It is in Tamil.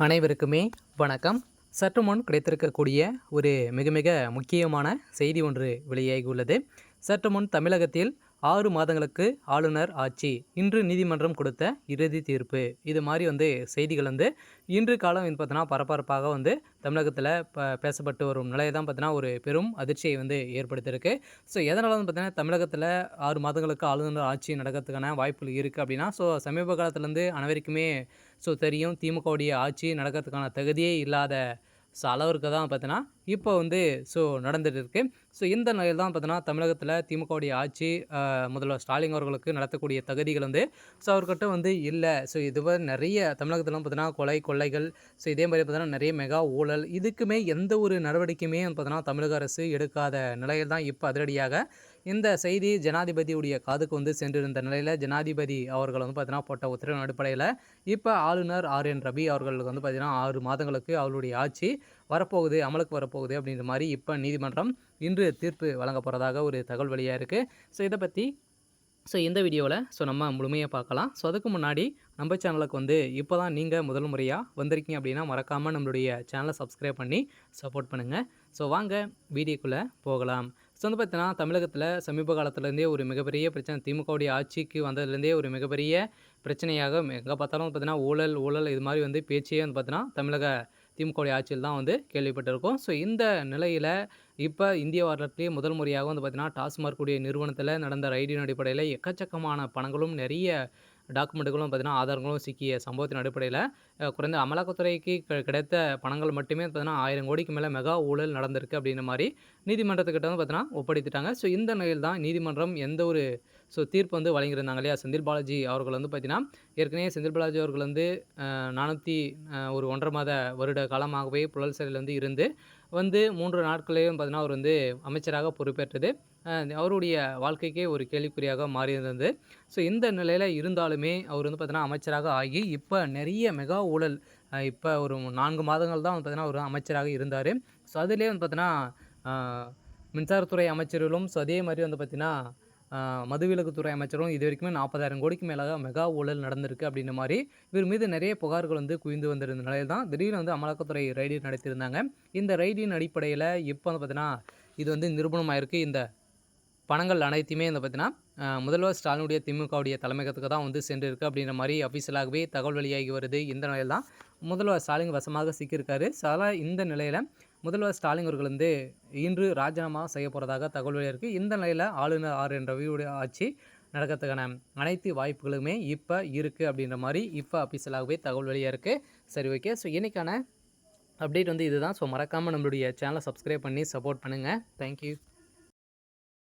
அனைவருக்குமே வணக்கம். சற்று முன் கிடைத்திருக்கக்கூடிய ஒரு மிக மிக முக்கியமான செய்தி ஒன்று வெளியாகியுள்ளது. சற்று முன் தமிழகத்தில் 6 மாதங்களுக்கு ஆளுநர் ஆட்சி, இன்று நீதிமன்றம் கொடுத்த இறுதி தீர்ப்பு. இது மாதிரி செய்திகள் இன்று காலம் பார்த்தீங்கன்னா பரபரப்பாக தமிழகத்தில் பேசப்பட்டு வரும் நிலையை தான் பார்த்தீங்கன்னா ஒரு பெரும் அதிர்ச்சியை ஏற்படுத்தியிருக்கு. ஸோ எதனால பார்த்தீங்கன்னா தமிழகத்தில் 6 மாதங்களுக்கு ஆளுநர் ஆட்சி நடக்கிறதுக்கான வாய்ப்புகள் இருக்குது அப்படின்னா, சமீப காலத்துலேருந்து அனைவருக்குமே தெரியும், திமுகவுடைய ஆட்சி நடக்கிறதுக்கான தகுதியே இல்லாத அளவிற்கு தான் பார்த்தீங்கன்னா இப்போ நடந்துட்டு இருக்கு. இந்த நிலையில் தான் பார்த்தீங்கன்னா தமிழகத்தில் திமுகவுடைய ஆட்சி முதல்வர் ஸ்டாலின் அவர்களுக்கு நடத்தக்கூடிய தகுதிகள் அவர்கிட்ட இல்லை. இதுவரை நிறைய தமிழகத்தில் பார்த்தீங்கன்னா கொலை கொள்ளைகள், இதே மாதிரி பார்த்தீங்கன்னா நிறைய மெகா ஊழல், இதுக்குமே எந்த ஒரு நடவடிக்கையுமே பார்த்தீங்கன்னா தமிழக அரசு எடுக்காத நிலையில் தான் இப்போ அதிரடியாக இந்த செய்தி ஜனாதிபதியுடைய காதுக்கு சென்றிருந்த நிலையில் ஜனாதிபதி அவர்கள் பார்த்தீங்கன்னா போட்ட உத்தரவின் அடிப்படையில் இப்போ ஆளுநர் ஆர்.என். ரவி அவர்களுக்கு பார்த்தீங்கன்னா 6 மாதங்களுக்கு அவருடைய ஆட்சி வரப்போகுது, அமலுக்கு வரப்போகுது அப்படின்ற மாதிரி இப்போ நீதிமன்றம் இன்று தீர்ப்பு வழங்க போகிறதாக ஒரு தகவல் வெளியாக இருக்குது. இதை பற்றி இந்த வீடியோவில் நம்ம முழுமையாக பார்க்கலாம். அதுக்கு முன்னாடி நம்ம சேனலுக்கு இப்போ தான் நீங்கள் முதல் முறையாக வந்திருக்கீங்க அப்படின்னா மறக்காமல் நம்மளுடைய சேனலை சப்ஸ்கிரைப் பண்ணி சப்போர்ட் பண்ணுங்கள். வாங்க வீடியோக்குள்ளே போகலாம். பார்த்தீங்கன்னா தமிழகத்தில் சமீப காலத்துலேருந்தே ஒரு மிகப்பெரிய பிரச்சனை, திமுகவுடைய ஆட்சிக்கு வந்ததுலேருந்தே ஒரு மிகப்பெரிய பிரச்சனையாக எங்கே பார்த்தாலும் பார்த்தீங்கன்னா ஊழல் ஊழல் இது மாதிரி பேச்சே பார்த்தீங்கன்னா தமிழக திமுகவுடைய ஆட்சியில் தான் கேள்விப்பட்டிருக்கோம். இந்த நிலையில் இப்போ இந்திய வரலாற்றிலேயே முதல் முறையாக பார்த்தீங்கன்னா டாஸ்மாக் உடைய நிறுவனத்தில் நடந்த ரைடின் அடிப்படையில் எக்கச்சக்கமான பணங்களும் நிறைய டாக்குமெண்ட்டுகளும் பார்த்தீங்கன்னா ஆதாரங்களும் சிக்கிய சம்பவத்தின் அடிப்படையில் குறைந்த அமலாக்கத்துறைக்கு கிடைத்த பணங்கள் மட்டுமே பார்த்தீங்கன்னா 1000 கோடிக்கு மேலே மெகா ஊழல் நடந்திருக்கு அப்படின்ற மாதிரி நீதிமன்றத்துக்கிட்ட பார்த்தீங்கன்னா ஒப்படைத்துட்டாங்க. இந்த நிலையில் தான் நீதிமன்றம் எந்த ஒரு தீர்ப்பு வழங்கியிருந்தாங்க இல்லையா, செந்தில் பாலாஜி அவர்கள் பார்த்தீங்கன்னா ஏற்கனவே செந்தில் பாலாஜி அவர்கள் 1.5 மாத வருட காலமாகவே புழல் சிறையில் இருந்து 3 நாட்களையும் பார்த்தீங்கன்னா அவர் அமைச்சராக பொறுப்பேற்றது அவருடைய வாழ்க்கைக்கே ஒரு கேள்விக்குறியாக மாறியிருந்தது. இந்த நிலையில் இருந்தாலுமே அவர் பார்த்தீங்கன்னா அமைச்சராக ஆகி இப்போ நிறைய மெகா ஊழல் இப்போ ஒரு 4 மாதங்கள் தான் பார்த்தீங்கன்னா ஒரு அமைச்சராக இருந்தார். அதிலே பார்த்தீங்கன்னா மின்சாரத்துறை அமைச்சர்களும் அதே மாதிரி பார்த்தீங்கன்னா மதுவிலக்குத்துறை அமைச்சரும் இது வரைக்குமே 40,000 கோடிக்கு மேலாக மெகா ஊழல் நடந்திருக்கு அப்படின்ற மாதிரி இவர் மீது நிறைய புகார்கள் குவிந்து வந்திருந்த நிலையில் தான் திடீர்னு அமலாக்கத்துறை ரைடு நடத்தியிருந்தாங்க. இந்த ரைடின் அடிப்படையில் இப்போ பார்த்தீங்கன்னா இது நிரூபணமாயிருக்கு. இந்த பணங்கள் அனைத்துமே பார்த்தீங்கன்னா முதல்வர் ஸ்டாலினுடைய திமுகவுடைய தலைமையகத்துக்கு தான் சென்றிருக்கு அப்படின்ற மாதிரி அஃபிஷியலாகவே தகவல் வெளியாகி வருது. இந்த நிலையில் தான் முதல்வர் ஸ்டாலின் வசமாக சிக்கியிருக்காரு. இந்த நிலையில் முதல்வர் ஸ்டாலின் அவர்கள் இன்று ராஜினாமா செய்ய போகிறதாக தகவல் வெளியாக இருக்குது. இந்த நிலையில் ஆளுநர் ஆர்.என். ரவியுடைய ஆட்சி நடக்கிறதுக்கான அனைத்து வாய்ப்புகளுமே இப்போ இருக்குது அப்படின்ற மாதிரி இப்போ அஃபிஷியலாகவே தகவல் வெளியாக இருக்குது. சரி, ஓகே. இன்றைக்கான அப்டேட் இதுதான். மறக்காமல் நம்மளுடைய சேனலை சப்ஸ்கிரைப் பண்ணி சப்போர்ட் பண்ணுங்கள். தேங்க்யூ.